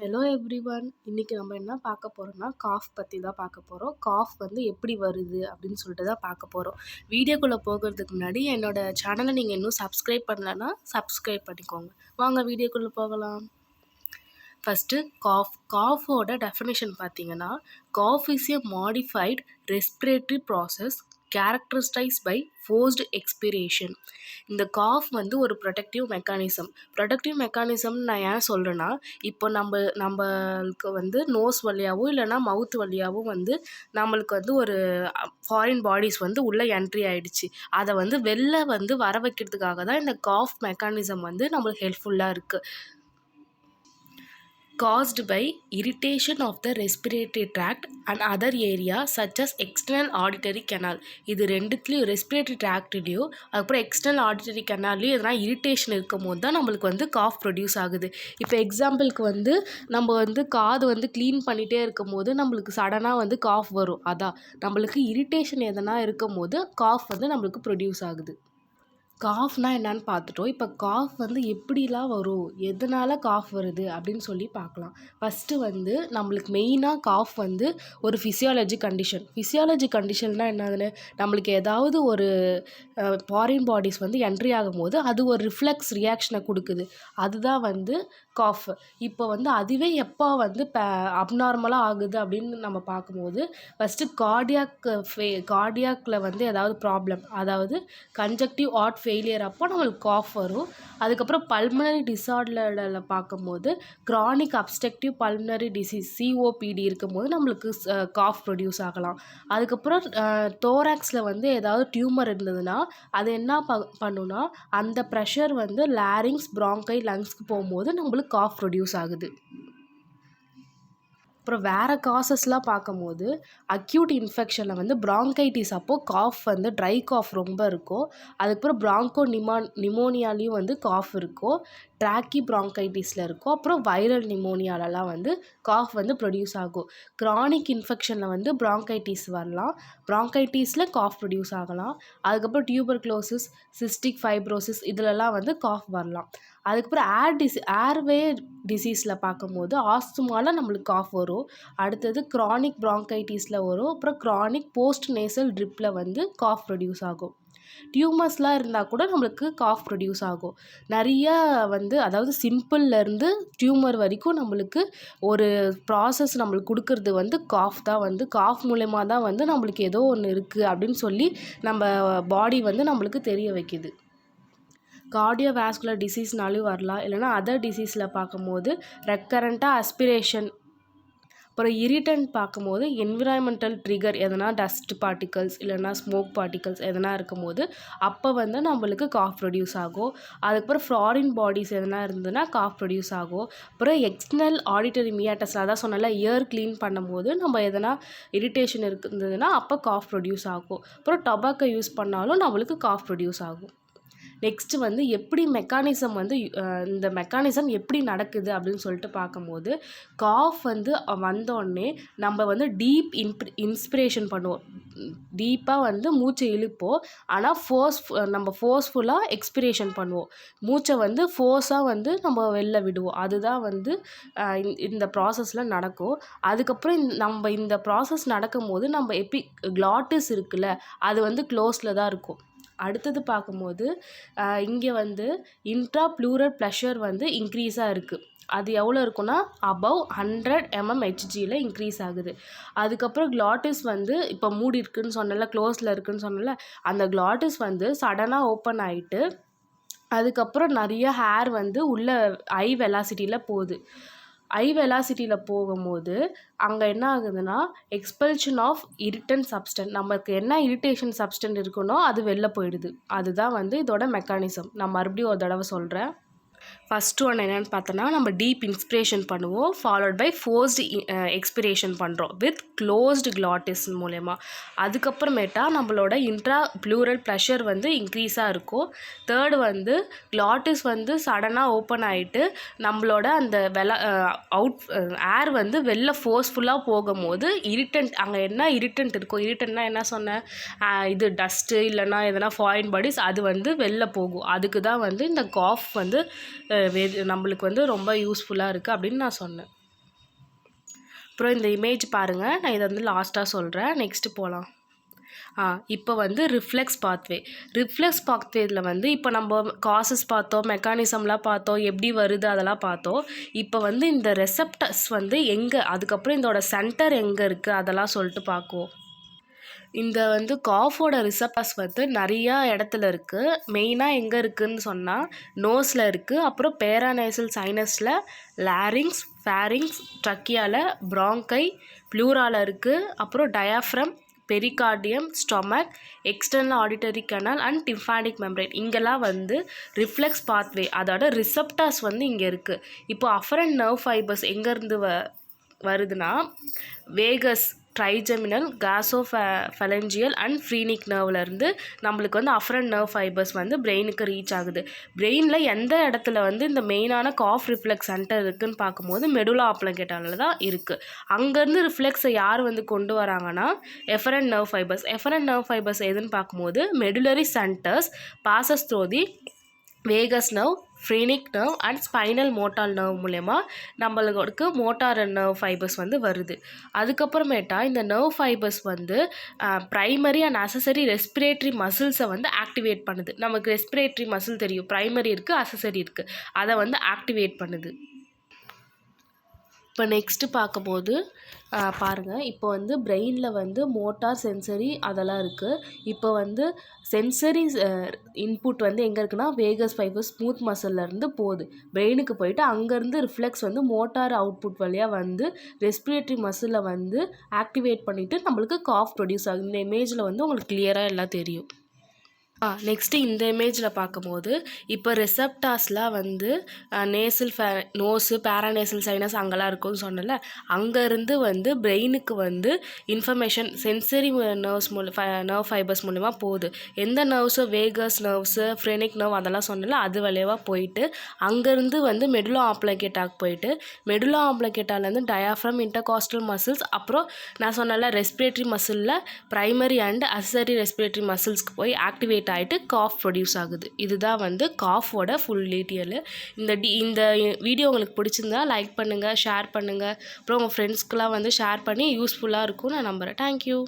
Hello everyone. இன்றைக்கி நம்ம என்ன பார்க்க போகிறோம்னா காஃப் பற்றி தான் பார்க்க போகிறோம். காஃப் வந்து எப்படி வருது அப்படின்னு சொல்லிட்டு தான் பார்க்க போகிறோம். வீடியோக்குள்ளே போகிறதுக்கு முன்னாடி என்னோடய சேனலை நீங்கள் இன்னும் சப்ஸ்கிரைப் பண்ணலன்னா சப்ஸ்கிரைப் பண்ணிக்கோங்க. வாங்க வீடியோக்குள்ளே போகலாம். ஃபஸ்ட்டு காஃபோட டெஃபினேஷன் பார்த்தீங்கன்னா, cough is a modified respiratory process characterized by forced expiration. இந்த காஃப் வந்து ஒரு ப்ரொடெக்டிவ் மெக்கானிசம்னு நான் ஏன் சொல்கிறேன்னா, இப்போ நம்மளுக்கு வந்து நோஸ் வழியாவோ இல்லைனா மவுத் வழியாவோ வந்து நம்மளுக்கு வந்து ஒரு ஃபாரின் பாடிஸ் வந்து உள்ளே என்ட்ரி ஆகிடுச்சு. அதை வந்து வெளில வந்து வர வைக்கிறதுக்காக தான் இந்த காஃப் மெக்கானிசம் வந்து நம்மளுக்கு ஹெல்ப்ஃபுல்லாக இருக்குது. Caused by irritation of the respiratory tract and other areas such as external auditory canal. இது ரெண்டுத்துலேயும் ரெஸ்பிரேட்டரி ட்ராக்ட்லேயும் அதுக்கப்புறம் எக்ஸ்டர்னல் ஆடிட்டரி கெனால்லையும் எதனா இரிட்டேஷன் இருக்கும் போது தான் நம்மளுக்கு வந்து காஃப் ப்ரொடியூஸ் ஆகுது. இப்போ எக்ஸாம்பிளுக்கு வந்து நம்ம வந்து காது வந்து க்ளீன் பண்ணிகிட்டே இருக்கும் போது நம்மளுக்கு சடனாக வந்து காஃப் வரும். அதான் நம்மளுக்கு இரிட்டேஷன் எதனா இருக்கும் போது காஃப் வந்து நம்மளுக்கு ப்ரொடியூஸ் ஆகுது. காஃப்னால் என்னன்னு பார்த்துட்டோம். இப்போ காஃப் வந்து எப்படிலாம் வரும், எதனால் காஃப் வருது அப்படின்னு சொல்லி பார்க்கலாம். ஃபஸ்ட்டு வந்து நம்மளுக்கு மெயினாக காஃப் வந்து ஒரு ஃபிசியாலஜி கண்டிஷன்னால் என்னதுன்னு, நம்மளுக்கு ஏதாவது ஒரு ஃபாரின் பாடிஸ் வந்து என்ட்ரி ஆகும்போது அது ஒரு ரிஃப்ளெக்ஸ் ரியாக்ஷனை கொடுக்குது. அதுதான் வந்து காஃப். இப்போ வந்து அதுவே எப்போ வந்து அப்நார்மலாக ஆகுது அப்படின்னு நம்ம பார்க்கும்போது, ஃபஸ்ட்டு கார்டியாக்கில் வந்து ஏதாவது ப்ராப்ளம், அதாவது கன்ஜக்டிவ் ஹார்ட் ஃபெயிலியர் அப்போ நம்மளுக்கு காஃப் வரும். அதுக்கப்புறம் பல்மனரி டிஸார்டரில் பார்க்கும்போது chronic obstructive pulmonary disease COPD இருக்கும்போது நம்மளுக்கு காஃப் ப்ரொடியூஸ் ஆகலாம். அதுக்கப்புறம் தோராக்ஸில் வந்து ஏதாவது டியூமர் இருந்ததுன்னா அது என்ன பண்ணுன்னா, அந்த ப்ரெஷர் வந்து லாரிங்ஸ், ப்ராங்கை, லங்ஸ்க்கு போகும்போது நம்மளுக்கு காஃப் ப்ரொடியூஸ் ஆகுது. அப்புறம் வேறு காசஸ்லாம் பார்க்கும்போது அக்யூட் இன்ஃபெக்ஷனில் வந்து ப்ராங்கைட்டிஸ் அப்போது காஃப் வந்து ட்ரை காஃப் ரொம்ப இருக்கும். அதுக்கப்புறம் நிமோனியாலையும் வந்து காஃப் இருக்கும். ட்ராக்கி ப்ராங்கைட்டிஸில் இருக்கும். அப்புறம் வைரல் நிமோனியாலலாம் வந்து காஃப் வந்து ப்ரொடியூஸ் ஆகும். க்ரானிக் இன்ஃபெக்ஷனில் வந்து ப்ராங்கைட்டிஸ் வரலாம். ப்ராங்கைட்டிஸில் காஃப் ப்ரொடியூஸ் ஆகலாம். அதுக்கப்புறம் டியூபர்குலோசிஸ், சிஸ்டிக் ஃபைப்ரோசிஸ் இதிலலாம் வந்து காஃப் வரலாம். அதுக்கப்புறம் ஏர்வே டிசீஸில் பார்க்கும்போது ஆஸ்துமாவில் நம்மளுக்கு காஃப் வரும். அடுத்தது க்ரானிக் ப்ராங்கைட்டிஸில் வரும். அப்புறம் க்ரானிக் போஸ்ட் நேசல் ட்ரிப்பில் வந்து காஃப் ப்ரொடியூஸ் ஆகும். டியூமர்ஸ்லாம் இருந்தால் கூட நம்மளுக்கு காஃப் ப்ரொடியூஸ் ஆகும். நிறையா வந்து அதாவது சிம்பிள்லேருந்து டியூமர் வரைக்கும் நம்மளுக்கு ஒரு ப்ராசஸ் நம்மளுக்கு கொடுக்குறது வந்து காஃப் தான். வந்து காஃப் மூலயமா தான் வந்து நம்மளுக்கு ஏதோ ஒன்று இருக்குது அப்படின்னு சொல்லி நம்ம பாடி வந்து நம்மளுக்கு தெரிய வைக்கிது. கார்டியோவாஸ்குலர் டிசீஸ்னாலையும் வரலாம். இல்லைனா அதர் டிசீஸில் பார்க்கும்போது ரெக்கரண்ட்டாக அஸ்பிரேஷன். அப்புறம் இரிட்டன்ட் பார்க்கும்போது என்விரான்மெண்டல் ட்ரிகர், எதனா டஸ்ட் பார்ட்டிகல்ஸ் இல்லைனா ஸ்மோக் பார்ட்டிகல்ஸ் எதனா இருக்கும்போது அப்போ வந்து நம்மளுக்கு காஃப் ப்ரொடியூஸ் ஆகும். அதுக்கப்புறம் ஃபாரின் பாடிஸ் எதனா இருந்ததுன்னா காஃப் ப்ரொடியூஸ் ஆகும். அப்புறம் எக்ஸ்டர்னல் ஆடிட்டரி மியாட்டஸ், அதான் சொன்னால இயர் க்ளீன் பண்ணும்போது நம்ம எதனா இரிட்டேஷன் இருந்ததுன்னா அப்போ காஃப் ப்ரொடியூஸ் ஆகும். அப்புறம் டொபாக்கோ யூஸ் பண்ணாலும் நம்மளுக்கு காஃப் ப்ரொடியூஸ் ஆகும். நெக்ஸ்ட்டு வந்து எப்படி இந்த மெக்கானிசம் எப்படி நடக்குது அப்படின்னு சொல்லிட்டு பார்க்கும்போது, காஃப் வந்து வந்தோடனே நம்ம வந்து டீப் இன்ஸ்பிரேஷன் பண்ணுவோம். டீப்பாக வந்து மூச்சை இழுப்போம். ஆனால் நம்ம ஃபோர்ஸ்ஃபுல்லாக எக்ஸ்பிரேஷன் பண்ணுவோம். மூச்சை வந்து ஃபோர்ஸாக வந்து நம்ம வெளில விடுவோம். அதுதான் வந்து இந்த ப்ராசஸில் நடக்கும். அதுக்கப்புறம் நம்ம இந்த ப்ராசஸ் நடக்கும்போது நம்ம கிளாட்டிஸ் இருக்குல்ல, அது வந்து க்ளோஸில் தான் இருக்கும். அடுத்தது பார்க்கும்போது இங்கே வந்து இன்ட்ரா ப்ளூரல் ப்ளஷர் வந்து இன்க்ரீஸாக இருக்குது. அது எவ்வளோ இருக்குன்னா அபவ் 100 mmHgயில் இன்க்ரீஸ் ஆகுது. அதுக்கப்புறம் கிளாட்டிஸ் வந்து இப்போ மூடி இருக்குதுன்னு சொன்னல, க்ளோஸில் இருக்குதுன்னு சொன்னல, அந்த கிளாட்டிஸ் வந்து சடனாக ஓப்பன் ஆகிட்டு அதுக்கப்புறம் நிறைய ஹேர் வந்து உள்ள ஐ வெலாசிட்டியில் போகுது. போகும்போது அங்கே என்ன ஆகுதுன்னா எக்ஸ்பல்ஷன் ஆஃப் இரிட்டன்ட் சப்ஸ்டன்ஸ், நமக்கு என்ன இரிட்டேஷன் சப்ஸ்டன்ஸ் இருக்குன்னோ அது வெளில போயிடுது. அதுதான் வந்து இதோட மெக்கானிசம். நான் மறுபடியும் ஒரு தடவை சொல்கிறேன். ஃபஸ்ட்டு ஒன்று என்னென்னு பார்த்தோன்னா, நம்ம டீப் இன்ஸ்பிரேஷன் பண்ணுவோம், ஃபாலோட் பை ஃபோர்ஸ்டு எக்ஸ்பிரேஷன் பண்ணுறோம் வித் க்ளோஸ்டு கிளாட்டிஸ் மூலயமா. அதுக்கப்புறமேட்டா நம்மளோட இன்ட்ரா ப்ளூரல் ப்ளஷர் வந்து இன்க்ரீஸாக இருக்கும். தேர்டு வந்து கிளாட்டிஸ் வந்து சடனாக ஓப்பன் ஆகிட்டு நம்மளோட அந்த ஏர் வந்து வெளில ஃபோர்ஸ்ஃபுல்லாக போகும்போது அங்கே என்ன இரிட்டன்ட் இருக்கும், இரிட்டன்ட்னா என்ன சொன்னேன், இது டஸ்ட்டு இல்லைன்னா எதனா ஃபாரின் பாடிஸ், அது வந்து வெளில போகும். அதுக்கு தான் வந்து இந்த காஃப் வந்து நம்மளுக்கு வந்து ரொம்ப யூஸ்ஃபுல்லாக இருக்குது அப்படின்னு நான் சொன்னேன். அப்புறம் இந்த இமேஜ் பாருங்கள், நான் இதை வந்து லாஸ்ட்டாக சொல்கிறேன். நெக்ஸ்ட்டு போகலாம். இப்போ வந்து ரிஃப்ளெக்ஸ் பாத்வே. ரிஃப்ளெக்ஸ் பாத்வேயில் வந்து இப்போ நம்ம காசஸ் பார்த்தோம், மெக்கானிசம்லாம் பார்த்தோம், எப்படி வருது அதெல்லாம் பார்த்தோம். இப்போ வந்து இந்த ரெசெப்டர்ஸ் வந்து எங்கே, அதுக்கப்புறம் இதோட சென்டர் எங்கே இருக்குது அதெல்லாம் சொல்லிட்டு பார்க்குவோம். இந்த வந்து காஃபோட ரிசெப்டர்ஸ் வந்து நிறையா இடத்துல இருக்குது. மெயினாக எங்கே இருக்குதுன்னு சொன்னால் நோஸில் இருக்குது, அப்புறம் பேராநேசல் சைனஸில், லாரிங்ஸ், ஃபேரிங்ஸ், ட்ரக்கியாவில், ப்ராங்கை, ப்ளூராவில் இருக்குது, அப்புறம் diaphragm, pericardium, stomach, external auditory canal and tympanic membrane. இங்கெல்லாம் வந்து ரிஃப்ளெக்ஸ் பாத்வே அதோட ரிசெப்டார்ஸ் வந்து இங்கே இருக்குது. இப்போ அஃபரண்ட் நர்வ் ஃபைபர்ஸ் எங்கேருந்து வருதுன்னா வேகஸ், ட்ரைஜெமினல், கேசோஃபெலஞ்சியல் அண்ட் ஃப்ரீனிக் நர்வ்லேருந்து நம்மளுக்கு வந்து அஃபரண்ட் நர்வ் ஃபைபர்ஸ் வந்து பிரெயினுக்கு ரீச் ஆகுது. பிரெயினில் எந்த இடத்துல வந்து இந்த மெயினான காஃப் ரிஃப்ளெக்ஸ் சென்டர் இருக்குதுன்னு பார்க்கும்போது மெடுலா ஆப்ளங்கேட்டாவில் தான் இருக்குது. அங்கேருந்து ரிஃப்ளெக்ஸை யார் வந்து கொண்டு வராங்கன்னா afferent nerve fibres. Afferent nerve fibres எதுன்னு பார்க்கும்போது medullary centres passes through the vagus nerve, phrenic nerve and spinal motor nerve மூலயமா நம்மளுக்கு மோட்டார் நர்வ் ஃபைபர்ஸ் வந்து வருது. அதுக்கப்புறமேட்டா இந்த நர்வ் ஃபைபர்ஸ் வந்து ப்ரைமரி அண்ட் அசசரி ரெஸ்பிரேட்டரி மசில்ஸை வந்து ஆக்டிவேட் பண்ணுது. நமக்கு ரெஸ்பிரேட்டரி மசில் தெரியும், ப்ரைமரி இருக்குது, அசசரி இருக்குது, அதை வந்து ஆக்டிவேட் பண்ணுது. இப்போ நெக்ஸ்ட்டு பார்க்கும்போது பாருங்கள், இப்போ வந்து பிரெயினில் வந்து மோட்டார், சென்சரி அதெல்லாம் இருக்குது. இப்போ வந்து சென்சரி இன்புட் வந்து எங்கே இருக்குன்னா வேகஸ் ஃபைபர் ஸ்மூத் மசில்லேருந்து போகுது, பிரெயினுக்கு போயிட்டு அங்கேருந்து ரிஃப்ளெக்ஸ் வந்து மோட்டார் அவுட்புட் வழியாக வந்து ரெஸ்பிரேட்டரி மசிலை வந்து ஆக்டிவேட் பண்ணிவிட்டு நம்மளுக்கு காஃப் ப்ரொடியூஸ் ஆகுது. இந்த இமேஜில் வந்து உங்களுக்கு கிளியராக எல்லாம் தெரியும். நெக்ஸ்ட்டு இந்த இமேஜில் பார்க்கும்போது இப்போ ரிசெப்டார்ஸ்லாம் வந்து நேசல் நோஸு, பேராநேசல் சைனஸ் அங்கெல்லாம் இருக்கும்னு சொன்னல, அங்கேருந்து வந்து பிரெயினுக்கு வந்து information sensory nerves nerve fibres மூலிமா போகுது. எந்த நர்வ்ஸு, வேகஸ் நர்வ்ஸு, ஃப்ரெனிக் நர்வ் அதெல்லாம் சொன்னல, அது வழியாக போயிட்டு அங்கேருந்து வந்து மெடுலா ஆப்ளங்கேட்டாக்கு போயிட்டு மெடுலா ஆப்ளங்கேட்டாலேருந்து டயாஃப்ரம், இன்டர்காஸ்டல் மசில்ஸ், அப்புறம் நான் சொன்னல ரெஸ்பிரேட்டரி மசிலில் ப்ரைமரி அண்ட் அசசரி ரெஸ்பிரேட்டரி மசில்ஸ்க்கு போய் ஆக்டிவேட் ஆகிட்டு காஃப் ப்ரொடியூஸ் ஆகுது. இதுதான் வந்து காஃபோட ஃபுல் டீட்டெயில். இந்த வீடியோ உங்களுக்கு பிடிச்சிருந்தா லைக் பண்ணுங்கள், ஷேர் பண்ணுங்கள், அப்புறம் உங்கள் ஃப்ரெண்ட்ஸ்க்கெலாம் வந்து ஷேர் பண்ணி யூஸ்ஃபுல்லாக இருக்கும்னு நான் நம்புகிறேன். தேங்க்யூ.